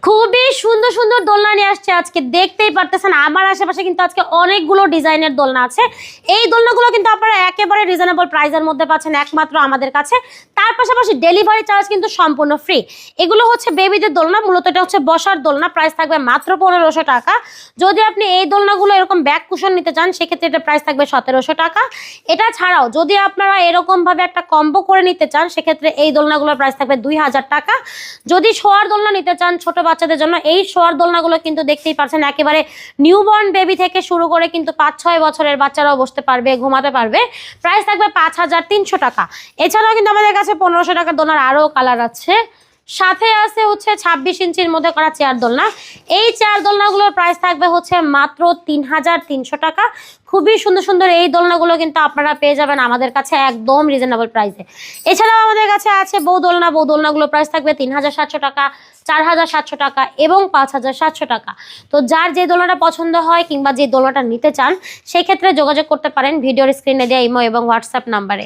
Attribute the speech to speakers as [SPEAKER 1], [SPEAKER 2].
[SPEAKER 1] খুবই সুন্দর সুন্দর দোলনা নিয়ে আসছে আজকে, দেখতেই পারতেছেন আমার আশেপাশে কিন্তু আজকে অনেকগুলো ডিজাইনের দোলনা আছে। এই দোলনাগুলো কিন্তু আপনারা একেবারে রিজনেবল প্রাইসের মধ্যে পাচ্ছেন একমাত্র আমাদের কাছে। তার পাশাপাশি ডেলিভারি চার্জ কিন্তু সম্পূর্ণ ফ্রি। এগুলো হচ্ছে বেবিদের দোলনা, মূলত এটা হচ্ছে বসার দোলনা, প্রাইস থাকবে মাত্র 1500 টাকা। যদি আপনি এই দোলনাগুলো এরকম ব্যাক কুশন নিতে চান সেক্ষেত্রে এটা প্রাইস থাকবে 1700 টাকা। এটা ছাড়াও যদি আপনারা এরকম ভাবে একটা কম্বো করে নিতে চান সেক্ষেত্রে এই দোলনাগুলোর প্রাইস থাকবে 2000 টাকা। যদি শোয়ার দোলনা নিতে চান ছোট বাচ্চাদের জন্য, এই শোয়ার দোলনাগুলো কিন্তু দেখতেই পাচ্ছেন একেবারে নিউবর্ন বেবি থেকে শুরু করে কিন্তু 5-6 বছরের বাচ্চারাও বসতে পারবে, ঘুমাতে পারবে। প্রাইস থাকবে 5300 টাকা। এছাড়াও কিন্তু আমাদের কাছে 1500 টাকার দোলনার আরো কালার আছে। সাথে আছে হচ্ছে 26 ইঞ্চির মধ্যে করা চেয়ার দোলনা। এই চেয়ার দোলনাগুলোর প্রাইস থাকবে হচ্ছে মাত্র 3300 টাকা। খুবই সুন্দর সুন্দর এই দোলনাগুলো কিন্তু আপনারা পেয়ে যাবেন আমাদের কাছে একদম রিজনেবল প্রাইসে। এছাড়াও আমাদের কাছে আছে বউ দোলনা। বউ দোলনাগুলোর প্রাইস থাকবে 3700 টাকা, 4700 টাকা এবং 5700 টাকা। তো যার যে দোলনাটা পছন্দ হয় কিংবা যে দোলনাটা নিতে চান সেই ক্ষেত্রে যোগাযোগ করতে পারেন ভিডিওর স্ক্রিনে দেওয়া ইমো এবং হোয়াটসঅ্যাপ নাম্বারে।